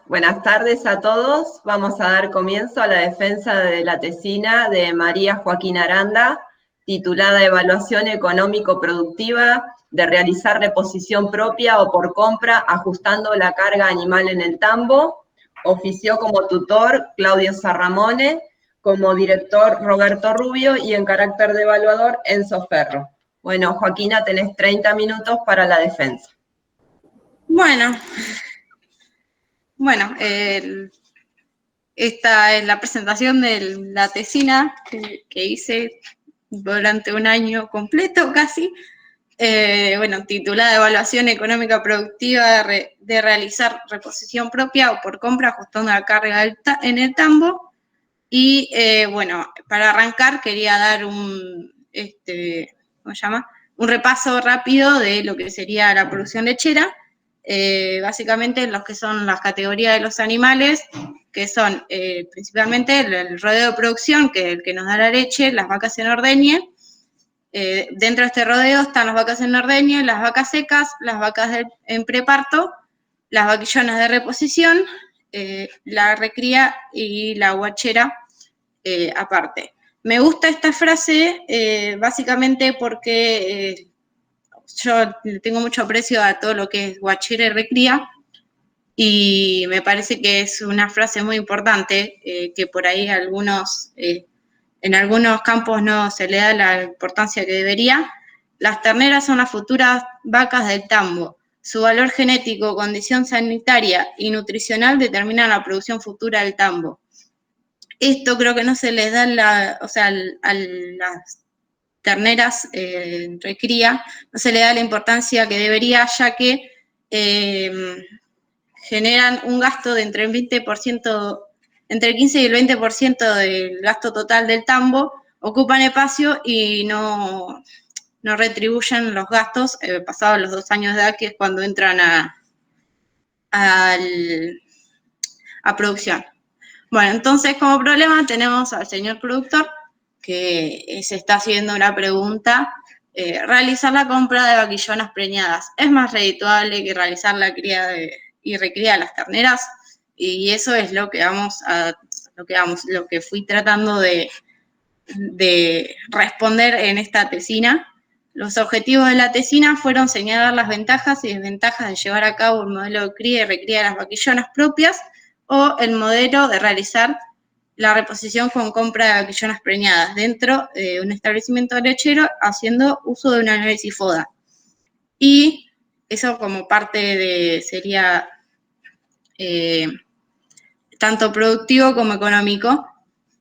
Buenas tardes a todos. Vamos a dar comienzo a la defensa de la tesina de María Joaquina Aranda, titulada Evaluación económico-productiva de realizar reposición propia o por compra ajustando la carga animal en el tambo. Ofició como tutor Claudio Sarramone, como director Roberto Rubio y en carácter de evaluador Enzo Ferro. Bueno, Joaquina, tenés 30 minutos para la defensa. Bueno, esta es la presentación de la tesina que hice durante un año completo casi, titulada Evaluación Económica Productiva de realizar reposición propia o por compra ajustando la carga en el tambo. Y para arrancar quería dar un repaso rápido de lo que sería la producción lechera. Básicamente los que son las categorías de los animales, que son principalmente el rodeo de producción, que es el que nos da la leche, las vacas en ordeñe. Dentro de este rodeo están las vacas en ordeñe, las vacas secas, las vacas en preparto, las vaquillonas de reposición, la recría y la guachera aparte. Me gusta esta frase básicamente porque yo le tengo mucho aprecio a todo lo que es guachera y recría, y me parece que es una frase muy importante que por ahí en algunos campos no se le da la importancia que debería. Las terneras son las futuras vacas del tambo. Su valor genético, condición sanitaria y nutricional determinan la producción futura del tambo. Esto creo que no se les da a las terneras en recría, no se le da la importancia que debería, ya que generan un gasto de entre el 20%, entre el 15 y el 20% del gasto total del tambo, ocupan espacio y no retribuyen los gastos pasados los 2 años de edad, que es cuando entran a producción. Bueno, entonces como problema tenemos al señor productor que se está haciendo una pregunta: realizar la compra de vaquillonas preñadas ¿es más redituable que realizar la cría y recría de las terneras? Y eso es lo que fui tratando de responder en esta tesina. Los objetivos de la tesina fueron señalar las ventajas y desventajas de llevar a cabo el modelo de cría y recría de las vaquillonas propias o el modelo de realizar la reposición con compra de vaquillonas preñadas dentro de un establecimiento lechero haciendo uso de un análisis FODA. Y eso como parte sería tanto productivo como económico,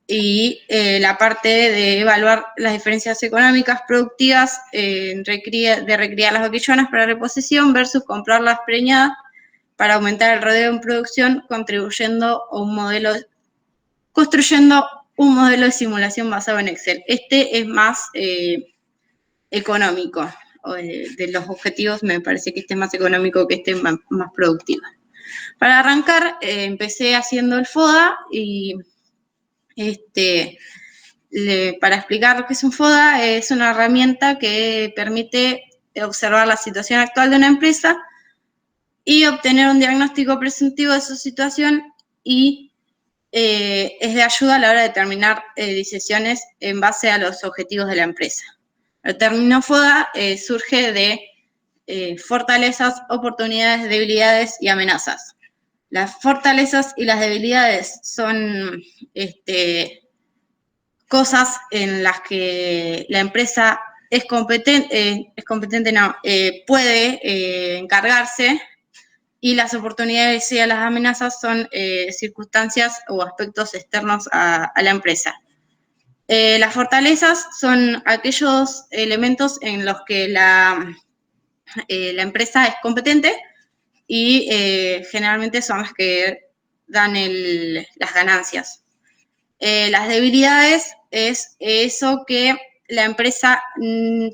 y la parte de evaluar las diferencias económicas productivas de recriar las vaquillonas para reposición versus comprarlas preñadas para aumentar el rodeo en producción, construyendo un modelo de simulación basado en Excel. Este es más económico. De los objetivos me parece que este es más económico que este más productivo. Para arrancar, empecé haciendo el FODA y para explicar lo que es un FODA, es una herramienta que permite observar la situación actual de una empresa y obtener un diagnóstico presuntivo de su situación, y es de ayuda a la hora de determinar decisiones en base a los objetivos de la empresa. El término FODA surge de fortalezas, oportunidades, debilidades y amenazas. Las fortalezas y las debilidades son cosas en las que la empresa puede encargarse, y las oportunidades y las amenazas son circunstancias o aspectos externos a la empresa. Las fortalezas son aquellos elementos en los que la empresa es competente y generalmente son las que dan las ganancias. Las debilidades es eso que la empresa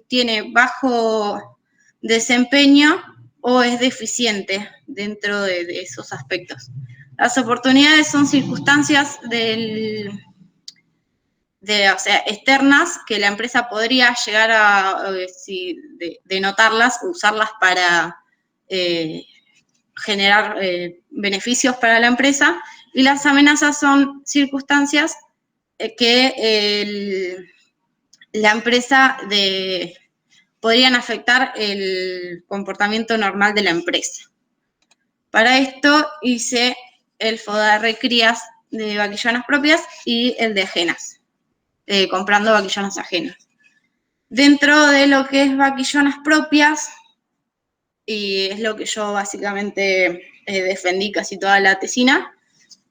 tiene bajo desempeño o es deficiente dentro de esos aspectos. Las oportunidades son circunstancias externas que la empresa podría llegar a de notarlas, usarlas para generar beneficios para la empresa, y las amenazas son circunstancias que la empresa podrían afectar el comportamiento normal de la empresa. Para esto hice el FODAR crías de vaquillonas propias y el de ajenas, comprando vaquillonas ajenas. Dentro de lo que es vaquillonas propias, y es lo que yo básicamente defendí casi toda la tesina,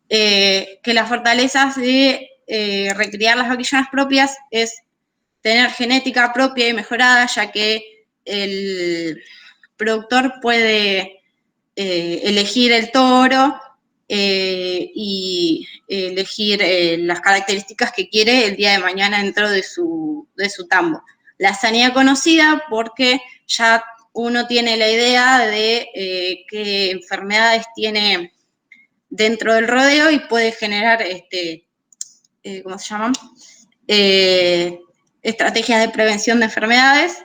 que las fortalezas de recriar las vaquillonas propias es tener genética propia y mejorada, ya que el productor puede elegir el toro y elegir las características que quiere el día de mañana dentro de su tambo. La hazaña conocida porque ya uno tiene la idea de qué enfermedades tiene dentro del rodeo y puede generar, ¿cómo se llaman? Estrategias de prevención de enfermedades.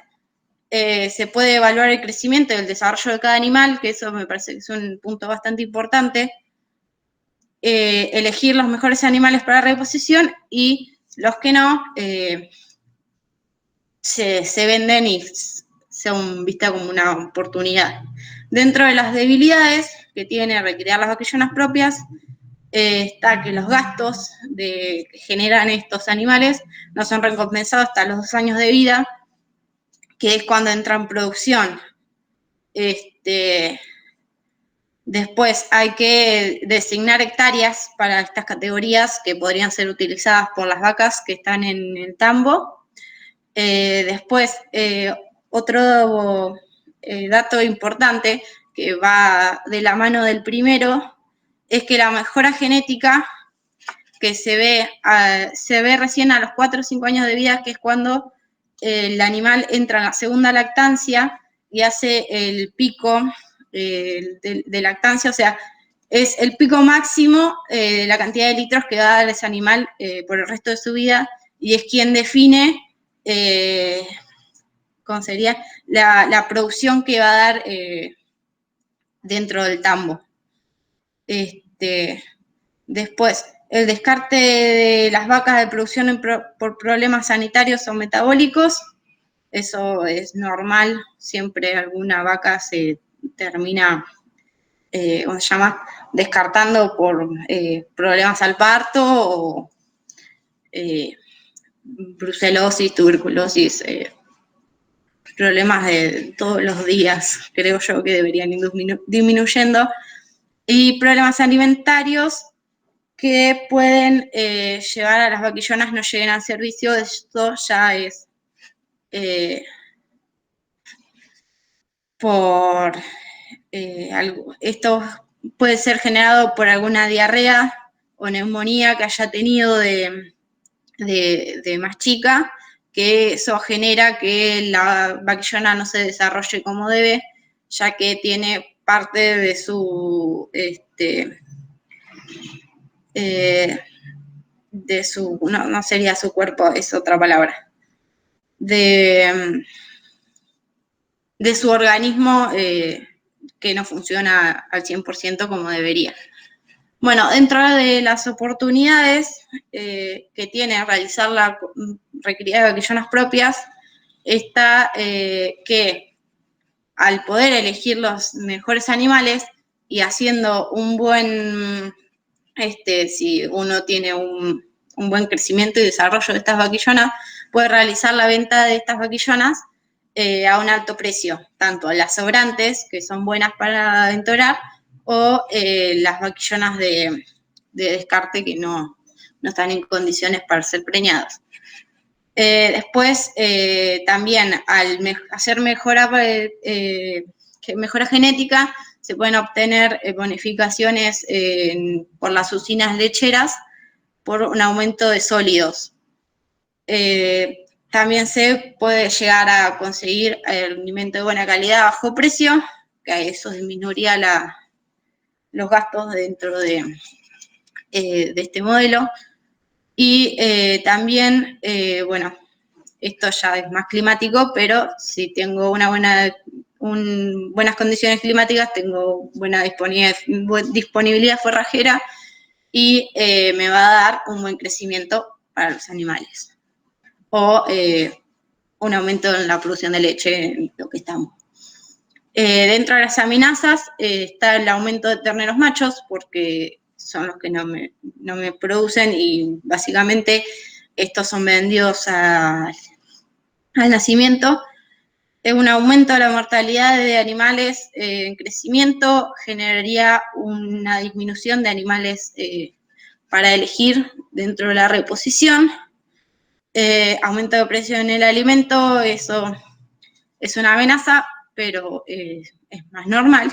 Se puede evaluar el crecimiento y el desarrollo de cada animal, que eso me parece que es un punto bastante importante. Elegir los mejores animales para reposición y los que no se venden y son vistas como una oportunidad. Dentro de las debilidades que tiene recriar las vaquillonas propias, está que los gastos que generan estos animales no son recompensados hasta los 2 años de vida, que es cuando entra en producción. Después hay que designar hectáreas para estas categorías que podrían ser utilizadas por las vacas que están en el tambo. Después, otro dato importante que va de la mano del primero es que la mejora genética que se ve recién a los 4 o 5 años de vida, que es cuando el animal entra en la segunda lactancia y hace el pico de lactancia, o sea, es el pico máximo de la cantidad de litros que va a dar ese animal por el resto de su vida, y es quien define ¿cómo sería? La producción que va a dar dentro del tambo. Después, el descarte de las vacas de producción por problemas sanitarios o metabólicos, eso es normal, siempre alguna vaca se termina, ¿cómo se llama?, descartando por problemas al parto o brucelosis, tuberculosis, problemas de todos los días, creo yo que deberían ir disminuyendo, y problemas alimentarios que pueden llevar a las vaquillonas no lleguen al servicio. Esto ya es esto puede ser generado por alguna diarrea o neumonía que haya tenido de más chica, que eso genera que la vaquillona no se desarrolle como debe, ya que tiene parte de su no sería su cuerpo, es otra palabra, de su organismo que no funciona al 100% como debería. Bueno, dentro de las oportunidades que tiene realizar la recría de vaquillonas propias, está que al poder elegir los mejores animales y haciendo un buen, si uno tiene un buen crecimiento y desarrollo de estas vaquillonas, puede realizar la venta de estas vaquillonas a un alto precio, tanto a las sobrantes, que son buenas para entorar, o las vaquillonas de descarte que no están en condiciones para ser preñadas. Después, también al hacer mejora genética, se pueden obtener bonificaciones por las usinas lecheras por un aumento de sólidos. También se puede llegar a conseguir alimento de buena calidad a bajo precio, que eso disminuiría los gastos dentro de este modelo. Y también, bueno, esto ya es más climático, pero si tengo una buena buenas condiciones climáticas, tengo buena disponibilidad forrajera y me va a dar un buen crecimiento para los animales. O un aumento en la producción de leche, en lo que estamos. Dentro de las amenazas está el aumento de terneros machos, porque son los que no me producen y básicamente estos son vendidos al nacimiento. Un aumento de la mortalidad de animales en crecimiento generaría una disminución de animales para elegir dentro de la reposición. Aumento de precio en el alimento, eso es una amenaza, pero es más normal.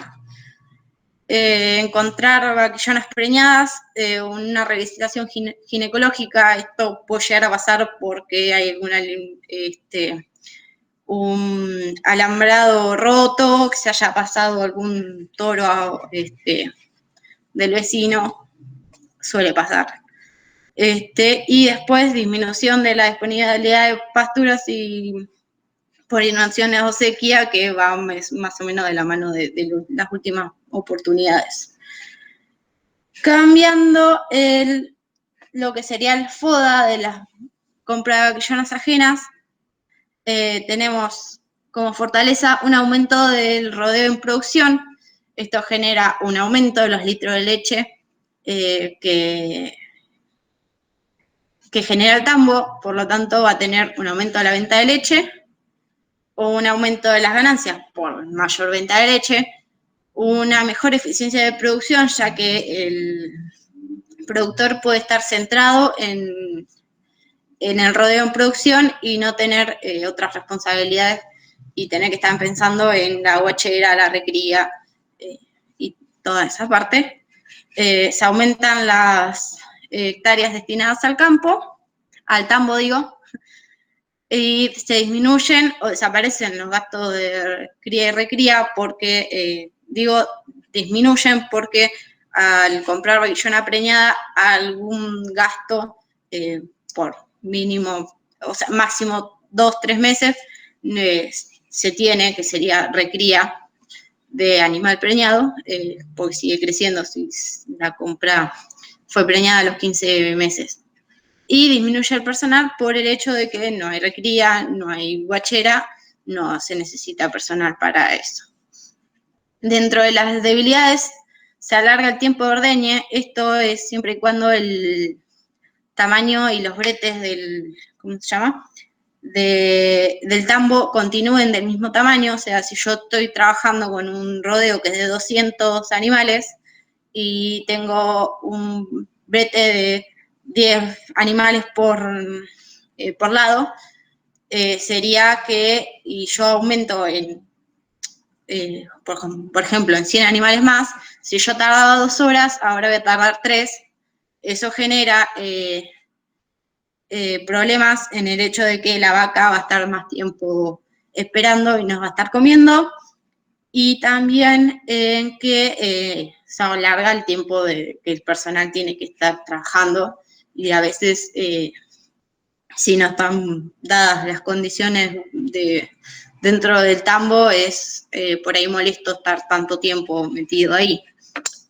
Encontrar vaquillonas preñadas, una revisitación ginecológica, esto puede llegar a pasar porque hay un alambrado roto, que se haya pasado algún toro del vecino, suele pasar. Y después disminución de la disponibilidad de pasturas y por inundaciones o sequía, que va más o menos de la mano de las últimas oportunidades. Cambiando lo que sería el FODA de la compra de vaquillonas ajenas, tenemos como fortaleza un aumento del rodeo en producción. Esto genera un aumento de los litros de leche que genera el tambo, por lo tanto va a tener un aumento de la venta de leche, o un aumento de las ganancias por mayor venta de leche, una mejor eficiencia de producción, ya que el productor puede estar centrado en el rodeo en producción y no tener otras responsabilidades y tener que estar pensando en la guachera, la recría y toda esa parte. Se aumentan las hectáreas destinadas al campo, al tambo digo, y se disminuyen o desaparecen los gastos de cría y recría porque, disminuyen porque al comprar vaquillona preñada algún gasto por mínimo, o sea, máximo 2-3 meses se tiene, que sería recría de animal preñado, porque sigue creciendo si la compra fue preñada a los 15 meses. Y disminuye el personal por el hecho de que no hay recría, no hay guachera, no se necesita personal para eso. Dentro de las debilidades, se alarga el tiempo de ordeñe. Esto es siempre y cuando el tamaño y los bretes del tambo continúen del mismo tamaño. O sea, si yo estoy trabajando con un rodeo que es de 200 animales y tengo un brete de 10 animales por lado, sería que, y yo aumento por ejemplo, en 100 animales más, si yo tardaba 2 horas, ahora voy a tardar 3, eso genera problemas en el hecho de que la vaca va a estar más tiempo esperando y nos va a estar comiendo, y también en que se alarga el tiempo que el personal tiene que estar trabajando, y a veces, si no están dadas las condiciones dentro del tambo, es por ahí molesto estar tanto tiempo metido ahí.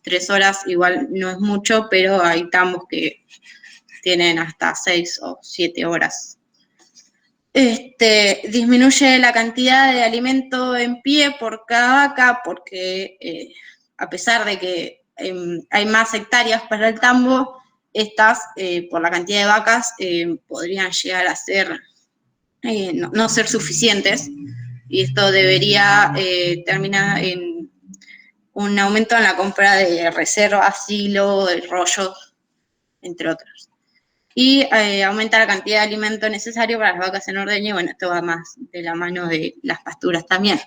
3 horas igual no es mucho, pero hay tambos que tienen hasta 6 o 7 horas. Disminuye la cantidad de alimento en pie por cada vaca, porque a pesar de que hay más hectáreas para el tambo, estas, por la cantidad de vacas, podrían llegar a ser, no ser suficientes, y esto debería terminar en un aumento en la compra de reservas, silo, de rollos, entre otros. Y aumenta la cantidad de alimento necesario para las vacas en ordeño. Bueno, esto va más de la mano de las pasturas también.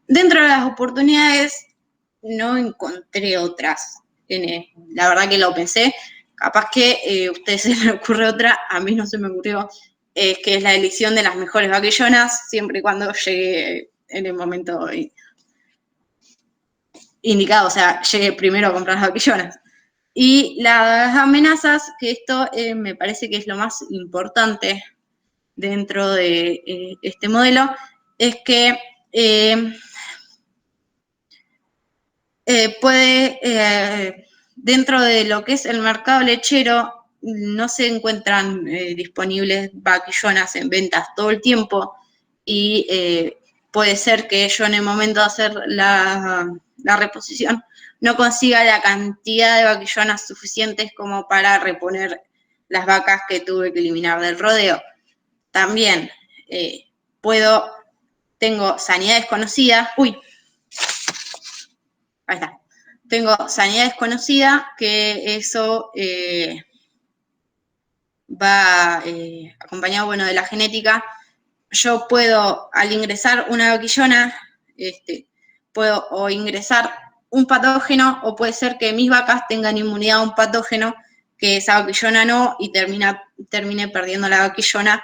Dentro de las oportunidades, no encontré otras. La verdad que lo pensé. Capaz que a ustedes se les ocurre otra, a mí no se me ocurrió, que es la elección de las mejores vaquillonas, siempre y cuando llegue en el momento indicado, o sea, llegue primero a comprar las vaquillonas. Y las amenazas, que esto me parece que es lo más importante dentro de este modelo, es que dentro de lo que es el mercado lechero, no se encuentran disponibles vaquillonas en ventas todo el tiempo y puede ser que yo en el momento de hacer la reposición no consiga la cantidad de vaquillonas suficientes como para reponer las vacas que tuve que eliminar del rodeo. También tengo sanidad desconocida, ahí está. Tengo sanidad desconocida, que eso va acompañado, bueno, de la genética. Yo puedo, al ingresar una vaquillona, puedo o ingresar un patógeno, o puede ser que mis vacas tengan inmunidad a un patógeno, que esa vaquillona no, y termine perdiendo la vaquillona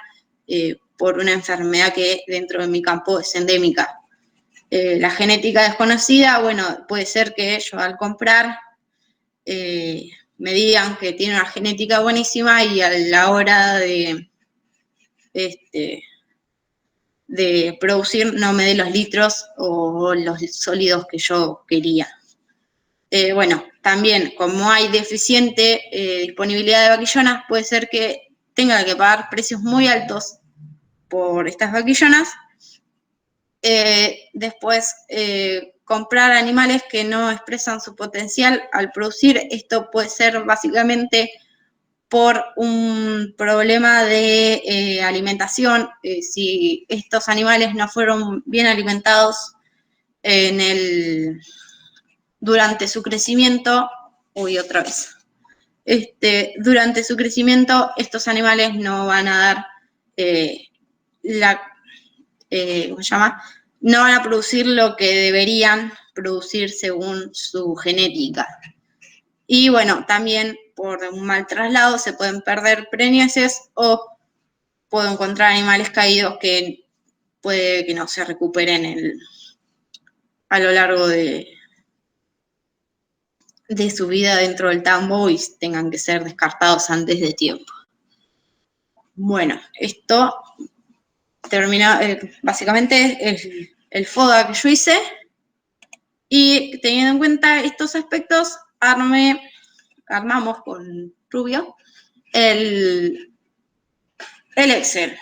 por una enfermedad que dentro de mi campo es endémica. La genética desconocida, bueno, puede ser que yo al comprar me digan que tiene una genética buenísima y a la hora de producir no me dé los litros o los sólidos que yo quería. Bueno, también como hay deficiente disponibilidad de vaquillonas, puede ser que tenga que pagar precios muy altos por estas vaquillonas. Después, comprar animales que no expresan su potencial al producir. Esto puede ser básicamente por un problema de alimentación. Si estos animales no fueron bien alimentados durante su crecimiento, durante su crecimiento, estos animales no van a dar ¿cómo se llama? No van a producir lo que deberían producir según su genética. Y bueno, también por un mal traslado se pueden perder preñeces o puedo encontrar animales caídos que puede que no se recuperen a lo largo de su vida dentro del tambo y tengan que ser descartados antes de tiempo. Bueno, esto termina básicamente el FODA que yo hice, y teniendo en cuenta estos aspectos, armamos con Rubio el Excel.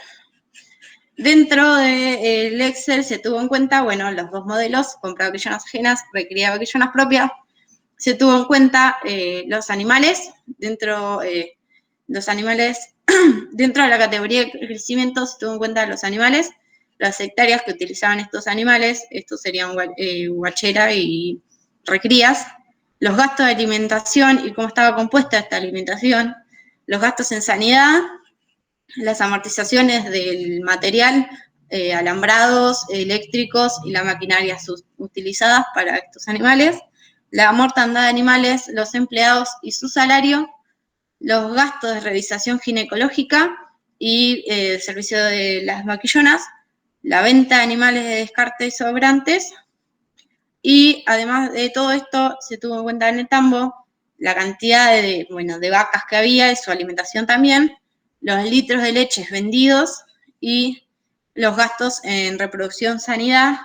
Dentro del Excel se tuvo en cuenta, bueno, los dos modelos, comprar vaquillonas ajenas, recría vaquillonas propias. Se tuvo en cuenta los animales, dentro de la categoría de crecimiento se tuvo en cuenta los animales, las hectáreas que utilizaban estos animales, estos serían guachera y recrías, los gastos de alimentación y cómo estaba compuesta esta alimentación, los gastos en sanidad, las amortizaciones del material, alambrados, eléctricos y la maquinaria utilizadas para estos animales, la mortandad de animales, los empleados y su salario, los gastos de revisación ginecológica y el servicio de las vaquillonas, la venta de animales de descarte y sobrantes, y además de todo esto se tuvo en cuenta en el tambo la cantidad de vacas que había y su alimentación también, los litros de leches vendidos y los gastos en reproducción, sanidad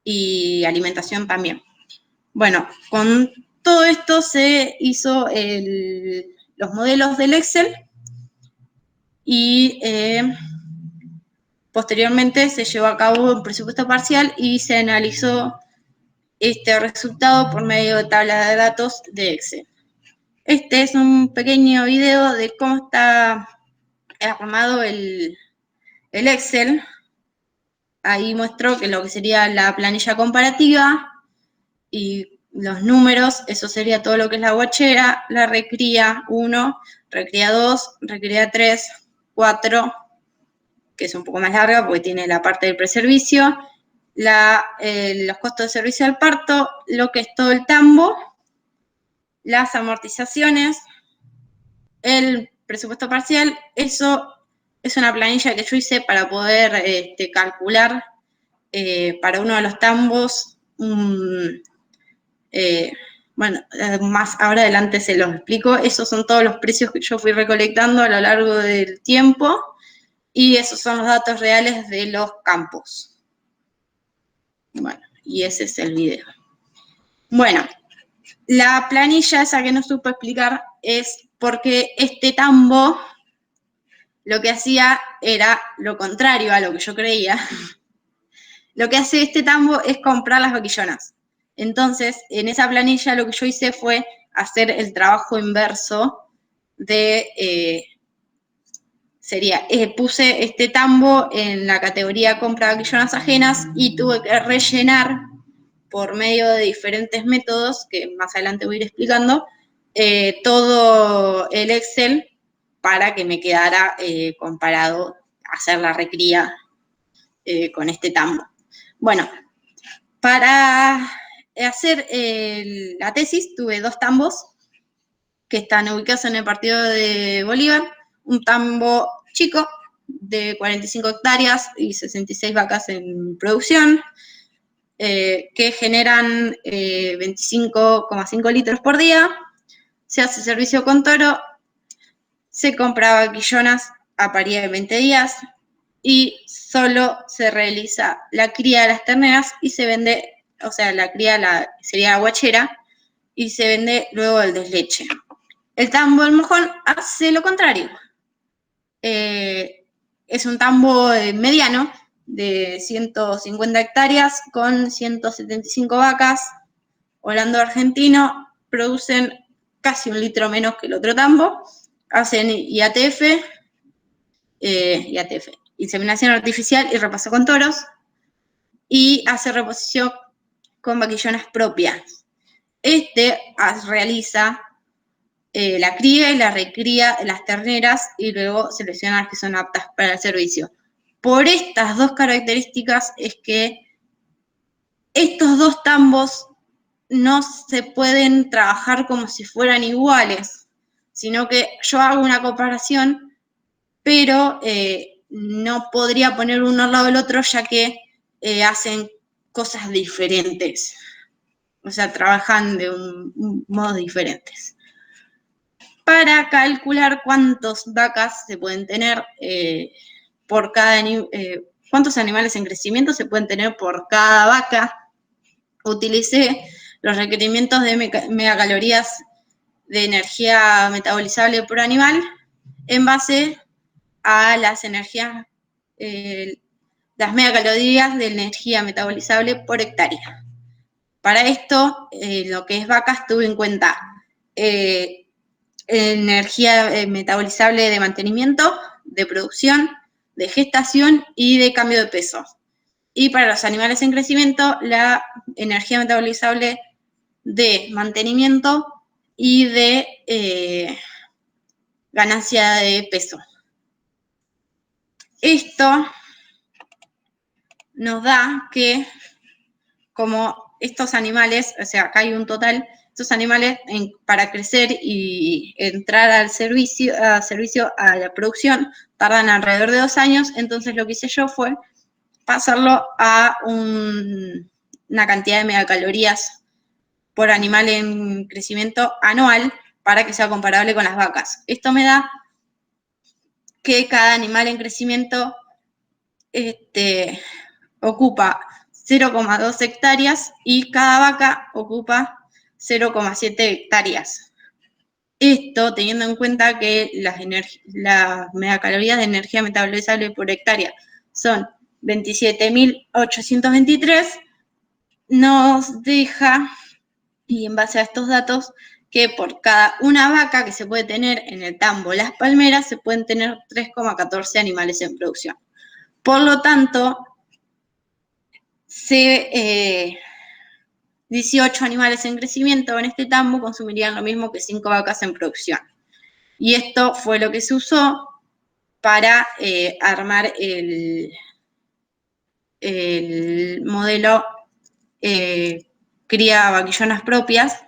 y alimentación también. Bueno, con todo esto se hizo los modelos del Excel y posteriormente se llevó a cabo un presupuesto parcial y se analizó este resultado por medio de tablas de datos de Excel. Este es un pequeño video de cómo está armado el Excel. Ahí muestro que lo que sería la planilla comparativa y los números, eso sería todo lo que es la guachera, la recría 1, recría 2, recría 3, 4, que es un poco más larga porque tiene la parte del preservicio, los costos de servicio al parto, lo que es todo el tambo, las amortizaciones, el presupuesto parcial. Eso es una planilla que yo hice para poder calcular para uno de los tambos. Más ahora adelante se los explico. Esos son todos los precios que yo fui recolectando a lo largo del tiempo y esos son los datos reales de los campos. Bueno, y ese es el video. Bueno, la planilla esa que no supe explicar es porque este tambo lo que hacía era lo contrario a lo que yo creía. Lo que hace este tambo es comprar las vaquillonas. Entonces, en esa planilla lo que yo hice fue hacer el trabajo inverso de, puse este tambo en la categoría compra vaquillonas ajenas y tuve que rellenar por medio de diferentes métodos, que más adelante voy a ir explicando, todo el Excel para que me quedara comparado, hacer la recría con este tambo. Bueno, para hacer la tesis tuve 2 tambos que están ubicados en el partido de Bolívar, un tambo chico de 45 hectáreas y 66 vacas en producción, que generan 25,5 litros por día. Se hace servicio con toro, se compra vaquillonas a paría de 20 días y solo se realiza la cría de las terneras y se vende, o sea, la cría sería la guachera y se vende luego el desleche. El tambo del mojón hace lo contrario. Es un tambo mediano de 150 hectáreas con 175 vacas. Holando argentino, producen casi 1 litro menos que el otro tambo, hacen IATF, inseminación artificial y repaso con toros, y hace reposición con vaquillonas propias. Realiza la cría y la recría de las terneras y luego selecciona las que son aptas para el servicio. Por estas 2 características es que estos 2 tambos no se pueden trabajar como si fueran iguales, sino que yo hago una comparación, pero no podría poner uno al lado del otro ya que hacen cosas diferentes, o sea, trabajan de modos diferentes. Para calcular cuántas vacas se pueden tener por cada cuántos animales en crecimiento se pueden tener por cada vaca, utilicé los requerimientos de megacalorías de energía metabolizable por animal en base a las energías, las megacalorías de energía metabolizable por hectárea. Para esto, lo que es vacas, tuve en cuenta energía metabolizable de mantenimiento, de producción, de gestación y de cambio de peso. Y para los animales en crecimiento, la energía metabolizable de mantenimiento y de ganancia de peso. Esto nos da que, como estos animales, o sea, acá hay un total, estos animales para crecer y entrar al servicio, a la producción, tardan alrededor de 2 años, entonces lo que hice yo fue pasarlo a una cantidad de megacalorías por animal en crecimiento anual para que sea comparable con las vacas. Esto me da que cada animal en crecimiento ocupa 0,2 hectáreas y cada vaca ocupa 0,7 hectáreas. Esto teniendo en cuenta que las megacalorías de energía metabolizable por hectárea son 27.823, nos deja, y en base a estos datos, que por cada una vaca que se puede tener en el tambo Las Palmeras, se pueden tener 3,14 animales en producción. Por lo tanto, 18 animales en crecimiento en este tambo consumirían lo mismo que 5 vacas en producción. Y esto fue lo que se usó para armar el modelo requería vaquillonas propias,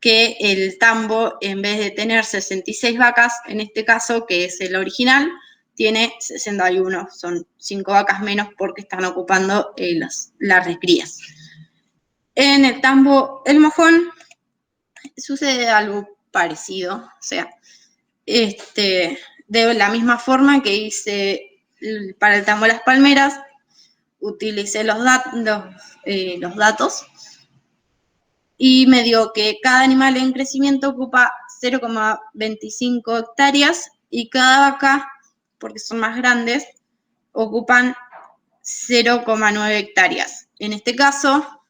que el tambo, en vez de tener 66 vacas, en este caso, que es el original, tiene 61, son 5 vacas menos porque están ocupando las recrías. En el tambo El Mojón sucede algo parecido, o sea, de la misma forma que hice para el tambo Las Palmeras, utilicé los datos y me dio que cada animal en crecimiento ocupa 0,25 hectáreas y cada vaca, porque son más grandes, ocupan 0,9 hectáreas. En este caso,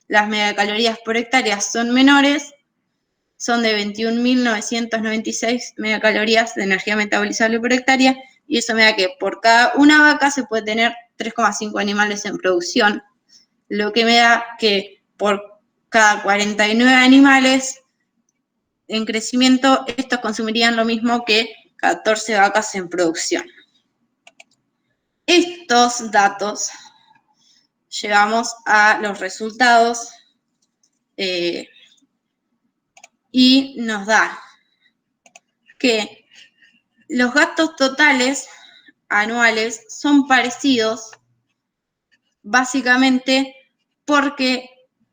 las megacalorías por hectárea son menores, son de 21.996 megacalorías de energía metabolizable por hectárea, y eso me da que por cada una vaca se puede tener 3,5 animales en producción, lo que me da que por cada 49 animales en crecimiento, estos consumirían lo mismo que 14 vacas en producción. Estos datos llegamos a los resultados y nos da que los gastos totales anuales son parecidos básicamente porque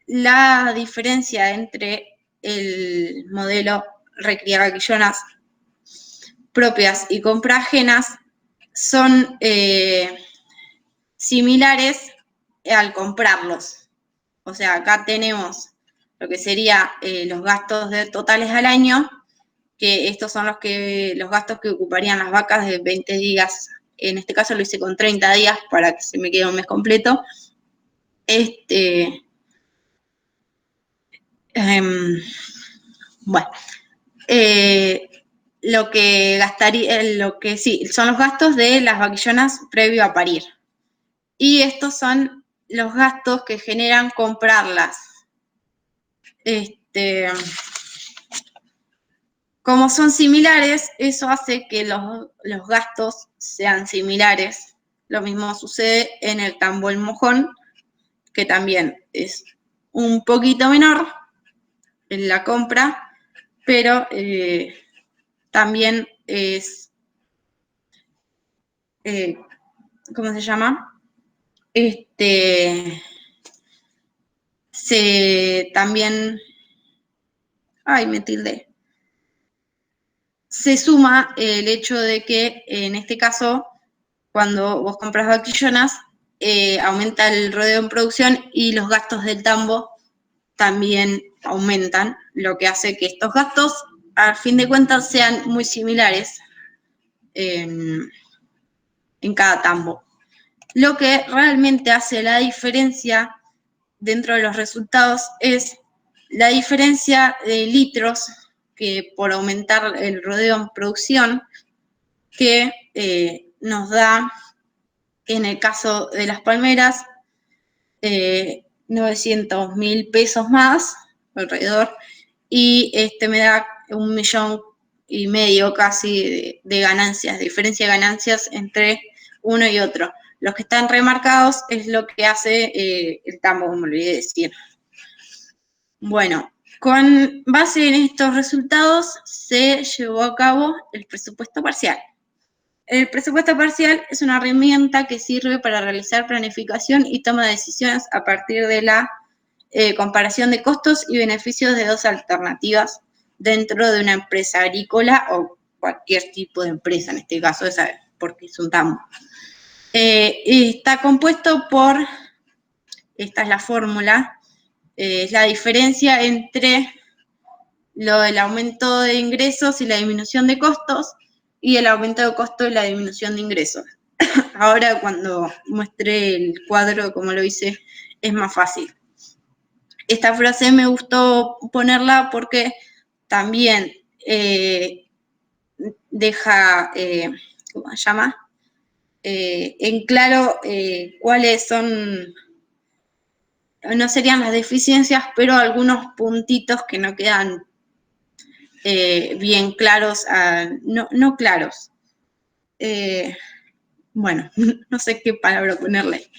la diferencia entre el modelo recriar vaquillonas propias y compra ajenas son similares al comprarlos. O sea, acá tenemos lo que sería los gastos totales al año, que estos son los gastos que ocuparían las vacas de 20 días. En este caso lo hice con 30 días para que se me quede un mes completo. Bueno, lo que gastaría, son los gastos de las vaquillonas previo a parir. Y estos son los gastos que generan comprarlas. Como son similares, eso hace que los gastos sean similares. Lo mismo sucede en el tambo el mojón, que también es un poquito menor en la compra, pero también es, ¿cómo se llama? También, me tildé. Se suma el hecho de que en este caso, cuando vos compras vaquillonas, aumenta el rodeo en producción y los gastos del tambo también aumentan, lo que hace que estos gastos, al fin de cuentas, sean muy similares en cada tambo. Lo que realmente hace la diferencia dentro de los resultados es la diferencia de litros que por aumentar el rodeo en producción, que nos da, en el caso de las palmeras, 900.000 pesos más, alrededor, y me da 1,5 millones casi de ganancias, de diferencia de ganancias entre uno y otro. Los que están remarcados es lo que hace el tambo, como le olvidé decir. Bueno, con base en estos resultados se llevó a cabo el presupuesto parcial. El presupuesto parcial es una herramienta que sirve para realizar planificación y toma de decisiones a partir de la comparación de costos y beneficios de dos alternativas dentro de una empresa agrícola o cualquier tipo de empresa, en este caso, porque es un tambo. Está compuesto por, esta es la fórmula, es la diferencia entre lo del aumento de ingresos y la disminución de costos, y el aumento de costos y la disminución de ingresos. Ahora, cuando muestre el cuadro como lo hice, es más fácil. Esta frase me gustó ponerla porque también deja, ¿cómo se llama? En claro cuáles son, no serían las deficiencias, pero algunos puntitos que no quedan bien claros, no claros. Bueno, no sé qué palabra ponerle.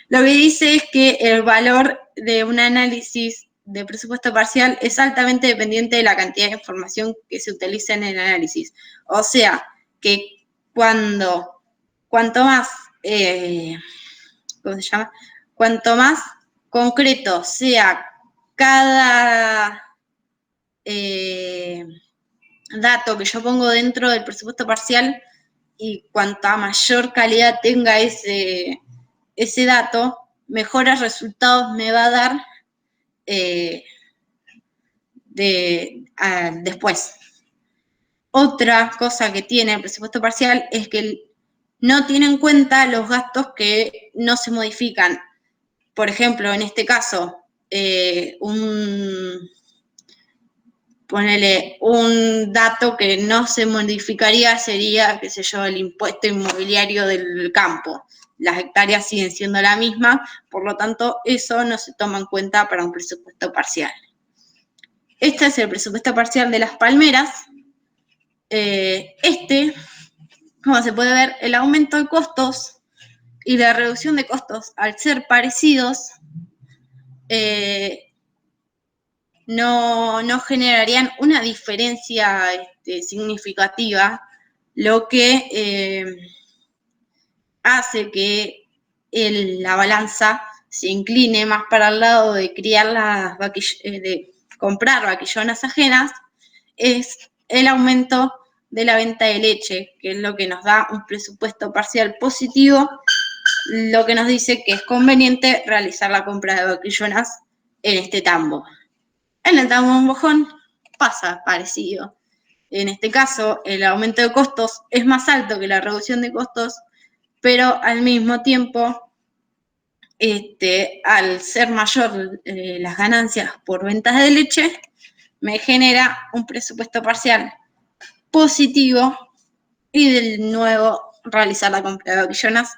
Lo que dice es que el valor de un análisis de presupuesto parcial es altamente dependiente de la cantidad de información que se utiliza en el análisis. O sea, que cuanto más, ¿cómo se llama? Cuanto más concreto sea cada dato que yo pongo dentro del presupuesto parcial, y cuanta mayor calidad tenga ese ese dato, mejores resultados me va a dar después. Otra cosa que tiene el presupuesto parcial es que no tiene en cuenta los gastos que no se modifican. Por ejemplo, en este caso, ponele un dato que no se modificaría sería, qué sé yo, el impuesto inmobiliario del campo. Las hectáreas siguen siendo la misma, por lo tanto, eso no se toma en cuenta para un presupuesto parcial. Este es el presupuesto parcial de las palmeras. Como se puede ver, el aumento de costos y la reducción de costos, al ser parecidos, no generarían una diferencia significativa, lo que hace que la balanza se incline más para el lado de de comprar vaquillonas ajenas, es el aumento de la venta de leche, que es lo que nos da un presupuesto parcial positivo, lo que nos dice que es conveniente realizar la compra de vaquillonas en este tambo. En el tambo mojón pasa parecido. En este caso, el aumento de costos es más alto que la reducción de costos, pero al mismo tiempo, al ser mayor las ganancias por ventas de leche, me genera un presupuesto parcial positivo y de nuevo realizar la compra de vaquillonas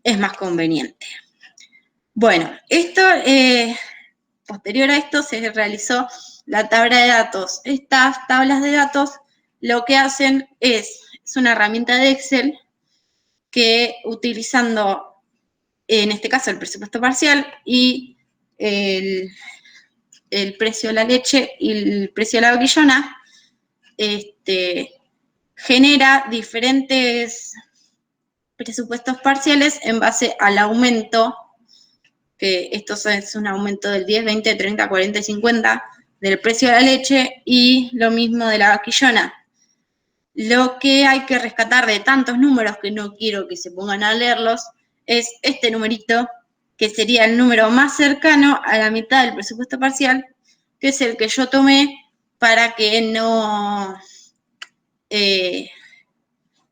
es más conveniente. Bueno, posterior a esto se realizó la tabla de datos. Estas tablas de datos lo que hacen es una herramienta de Excel que utilizando, en este caso, el presupuesto parcial y el precio de la leche y el precio de la vaquillona, genera diferentes presupuestos parciales en base al aumento, que esto es un aumento del 10, 20, 30, 40 y 50 del precio de la leche y lo mismo de la vaquillona. Lo que hay que rescatar de tantos números, que no quiero que se pongan a leerlos, es este numerito, que sería el número más cercano a la mitad del presupuesto parcial, que es el que yo tomé para que no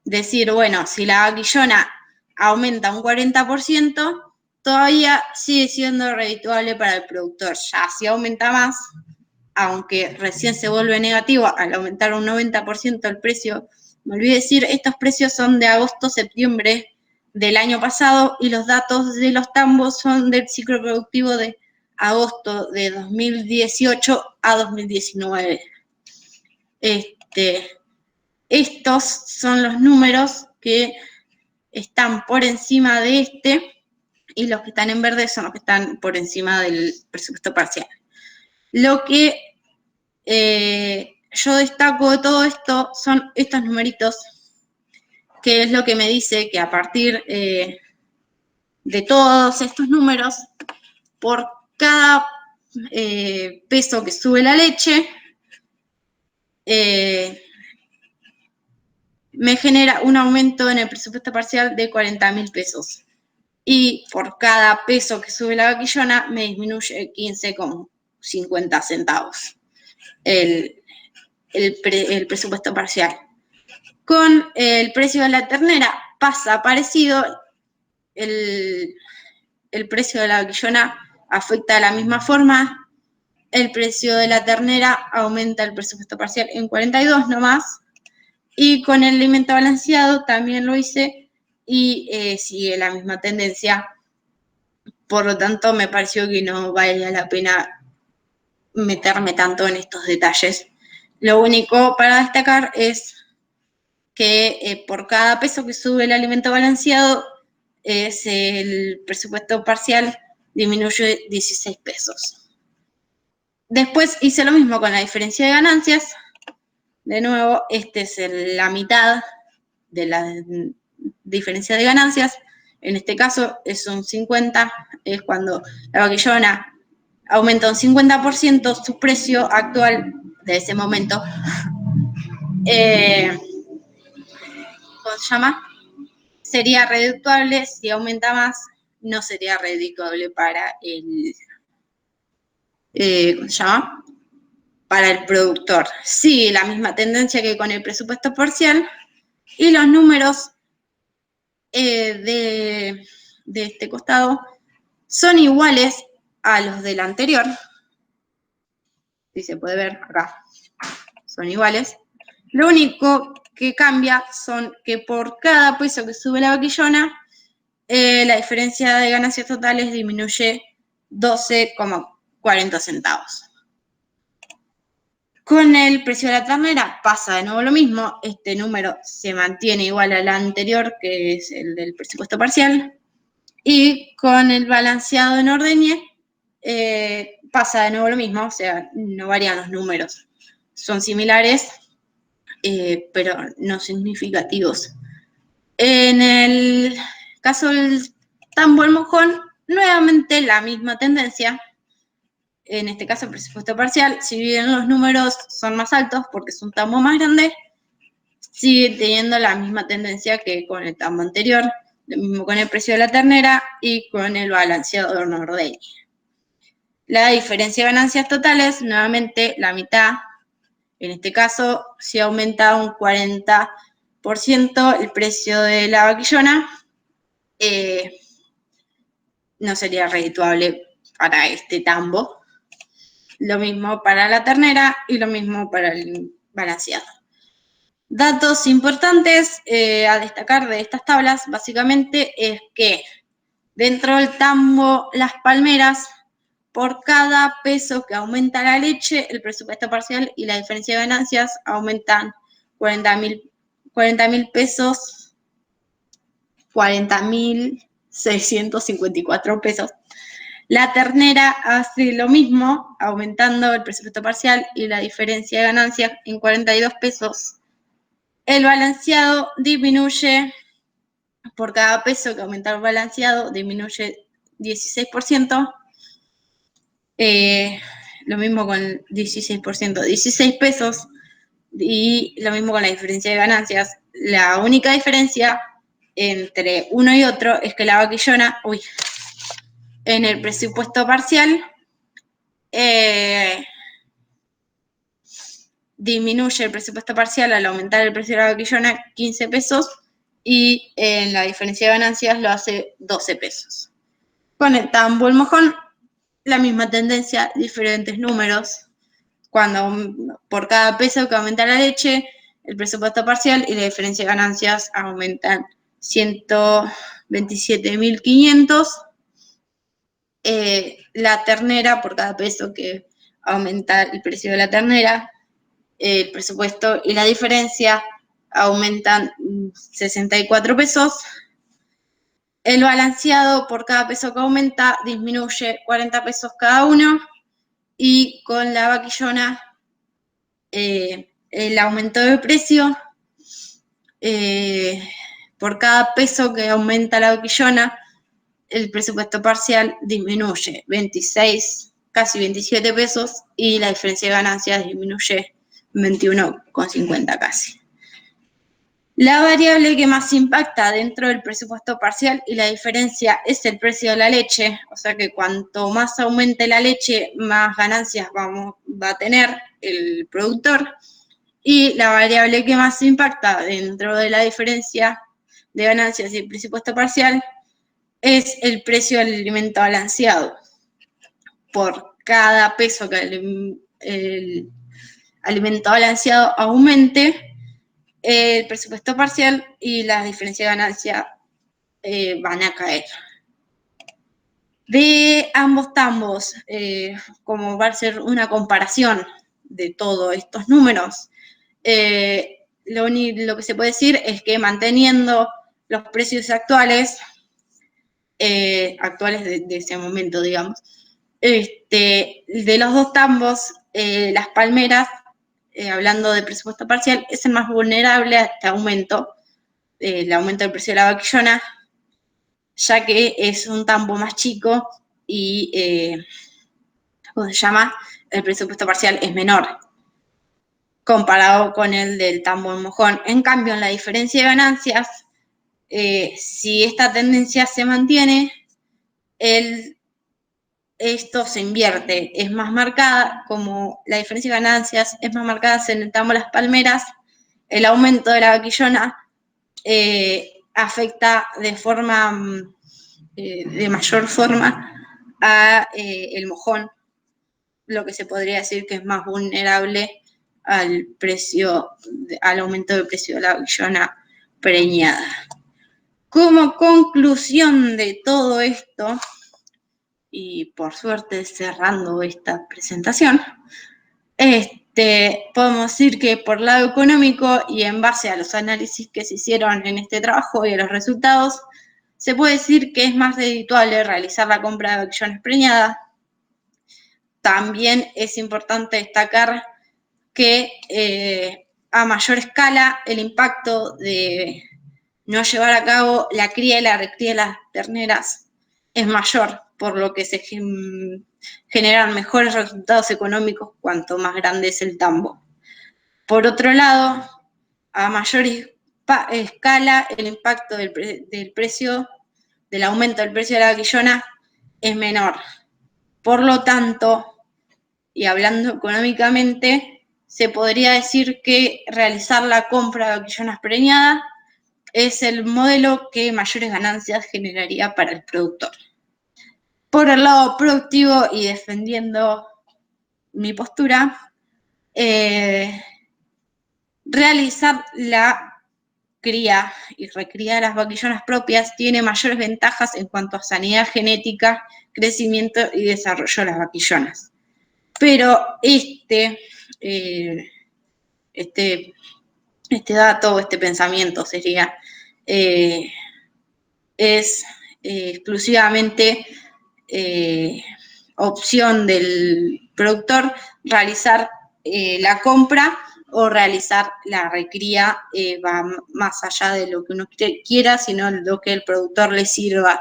decir, bueno, si la vaquillona aumenta un 40%, todavía sigue siendo redituable para el productor. Ya si aumenta más, aunque recién se vuelve negativo al aumentar un 90% el precio, me olvidé decir, estos precios son de agosto-septiembre del año pasado y los datos de los tambos son del ciclo productivo de agosto de 2018 a 2019. Estos son los números que están por encima de y los que están en verde son los que están por encima del presupuesto parcial. Lo que yo destaco de todo esto son estos numeritos, que es lo que me dice que a partir de todos estos números, por cada peso que sube la leche, me genera un aumento en el presupuesto parcial de 40.000 pesos. Y por cada peso que sube la vaquillona, me disminuye 15,50 centavos el presupuesto parcial. Con el precio de la ternera pasa parecido, el precio de la vaquillona afecta de la misma forma, el precio de la ternera aumenta el presupuesto parcial en 42 nomás, y con el alimento balanceado también lo hice y sigue la misma tendencia, por lo tanto me pareció que no valía la pena meterme tanto en estos detalles. Lo único para destacar es que por cada peso que sube el alimento balanceado, el presupuesto parcial disminuye 16 pesos. Después hice lo mismo con la diferencia de ganancias. De nuevo, es la mitad de la diferencia de ganancias. En este caso es un 50, es cuando la vaquillona aumenta un 50% su precio actual de ese momento. ¿Cómo se llama? Sería redituable si aumenta más, no sería redituable para el, ¿cómo se llama? Para el productor. Sigue la misma tendencia que con el presupuesto parcial y los números de este costado son iguales a los del anterior. Si se puede ver acá, son iguales. Lo único que cambia son que por cada peso que sube la vaquillona, la diferencia de ganancias totales disminuye 12,40 centavos. Con el precio de la ternera pasa de nuevo lo mismo, este número se mantiene igual al anterior, que es el del presupuesto parcial, y con el balanceado en ordeñe pasa de nuevo lo mismo, o sea, no varían los números, son similares, pero no significativos. En el caso del tambo al mojón, nuevamente la misma tendencia. En este caso el presupuesto parcial, si bien los números son más altos porque es un tambo más grande, sigue teniendo la misma tendencia que con el tambo anterior, lo mismo con el precio de la ternera y con el balanceado en ordeñe. La diferencia de ganancias totales, nuevamente la mitad, en este caso si aumenta un 40% el precio de la vaquillona, no sería redituable para este tambo. Lo mismo para la ternera y lo mismo para el balanceado. Datos importantes a destacar de estas tablas, básicamente, es que dentro del tambo Las Palmeras, por cada peso que aumenta la leche, el presupuesto parcial y la diferencia de ganancias aumentan 40.000 pesos, 40.654 pesos. La ternera hace lo mismo, aumentando el presupuesto parcial y la diferencia de ganancias en 42 pesos. El balanceado disminuye, por cada peso que aumenta el balanceado, disminuye 16%. Lo mismo con el 16%, 16 pesos. Y lo mismo con la diferencia de ganancias. La única diferencia entre uno y otro es que la vaquillona, en el presupuesto parcial, disminuye el presupuesto parcial al aumentar el precio de la vaquillona 15 pesos y en la diferencia de ganancias lo hace 12 pesos. Con el tambo el mojón, la misma tendencia, diferentes números. Cuando por cada peso que aumenta la leche, el presupuesto parcial y la diferencia de ganancias aumentan 127.500. La ternera, por cada peso que aumenta el precio de la ternera, el presupuesto y la diferencia aumentan 64 pesos. El balanceado, por cada peso que aumenta, disminuye 40 pesos cada uno. Y con la vaquillona, el aumento de precio, por cada peso que aumenta la vaquillona, el presupuesto parcial disminuye 26, casi 27 pesos y la diferencia de ganancias disminuye 21,50 casi. La variable que más impacta dentro del presupuesto parcial y la diferencia es el precio de la leche, o sea que cuanto más aumente la leche, más ganancias va a tener el productor. Y la variable que más impacta dentro de la diferencia de ganancias y el presupuesto parcial es el precio del alimento balanceado. Por cada peso que el alimento balanceado aumente, el presupuesto parcial y la diferencia de ganancia van a caer. De ambos tambos, como va a ser una comparación de todos estos números, lo que se puede decir es que manteniendo los precios actuales de ese momento, digamos, de los dos tambos, Las Palmeras, hablando de presupuesto parcial, es el más vulnerable a este aumento, el aumento del precio de la vaquillona, ya que es un tambo más chico y, ¿cómo se llama? El presupuesto parcial es menor, comparado con el del tambo en mojón. En cambio, en la diferencia de ganancias, si esta tendencia se mantiene, esto se invierte, es más marcada, como la diferencia de ganancias es más marcada en el tambo Las Palmeras, el aumento de la vaquillona afecta de mayor forma a el mojón, lo que se podría decir que es más vulnerable al aumento del precio de la vaquillona preñada. Como conclusión de todo esto, y por suerte cerrando esta presentación, podemos decir que por lado económico y en base a los análisis que se hicieron en este trabajo y a los resultados, se puede decir que es más redituable realizar la compra de vaquillones preñadas. También es importante destacar que a mayor escala el impacto de no llevar a cabo la cría y la recría de las terneras es mayor, por lo que se generan mejores resultados económicos cuanto más grande es el tambo. Por otro lado, a mayor escala el impacto del aumento del precio de la vaquillona es menor. Por lo tanto, y hablando económicamente, se podría decir que realizar la compra de vaquillonas preñadas es el modelo que mayores ganancias generaría para el productor. Por el lado productivo y defendiendo mi postura, realizar la cría y recría de las vaquillonas propias tiene mayores ventajas en cuanto a sanidad genética, crecimiento y desarrollo de las vaquillonas. Pero este dato, este pensamiento sería, es exclusivamente opción del productor realizar la compra o realizar la recría, va más allá de lo que uno quiera, sino lo que el productor le sirva,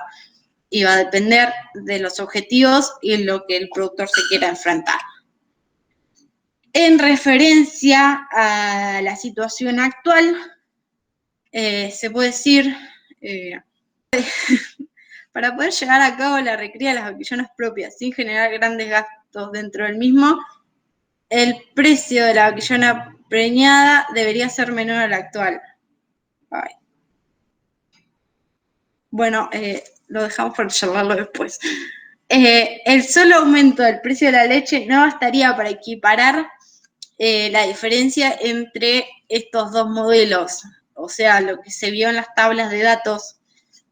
y va a depender de los objetivos y lo que el productor se quiera enfrentar. En referencia a la situación actual, se puede decir, para poder llevar a cabo la recría de las vaquillonas propias sin generar grandes gastos dentro del mismo, el precio de la vaquillona preñada debería ser menor al actual. Ay. Bueno, lo dejamos para charlarlo después. El solo aumento del precio de la leche no bastaría para equiparar la diferencia entre estos dos modelos. O sea, lo que se vio en las tablas de datos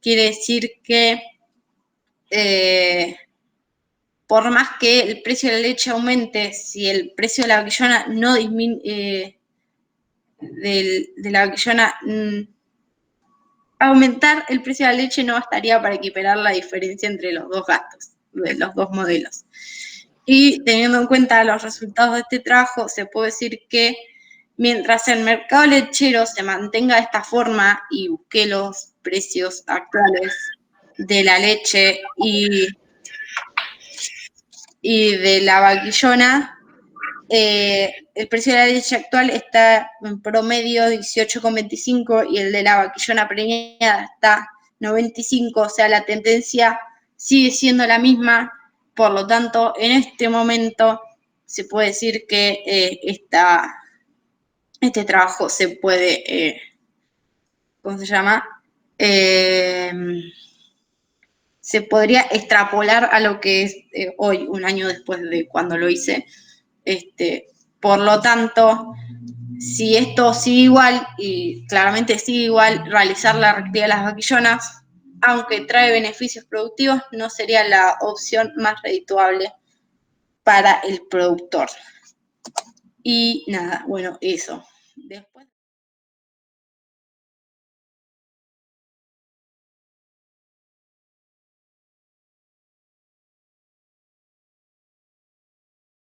quiere decir que por más que el precio de la leche aumente, si el precio de la vaquillona no disminuye, de la vaquillona, aumentar el precio de la leche no bastaría para equiparar la diferencia entre los dos gastos, de los dos modelos. Y teniendo en cuenta los resultados de este trabajo, se puede decir que mientras el mercado lechero se mantenga de esta forma y busque los precios actuales de la leche y de la vaquillona, el precio de la leche actual está en promedio 18,25 y el de la vaquillona preñada está 95, o sea, la tendencia sigue siendo la misma. Por lo tanto, en este momento se puede decir que este trabajo se puede, ¿cómo se llama? Se podría extrapolar a lo que es hoy, un año después de cuando lo hice. Por lo tanto, si esto sigue igual, y claramente sigue igual, realizar la recría de las vaquillonas, aunque trae beneficios productivos, no sería la opción más redituable para el productor. Y nada, bueno, eso. Después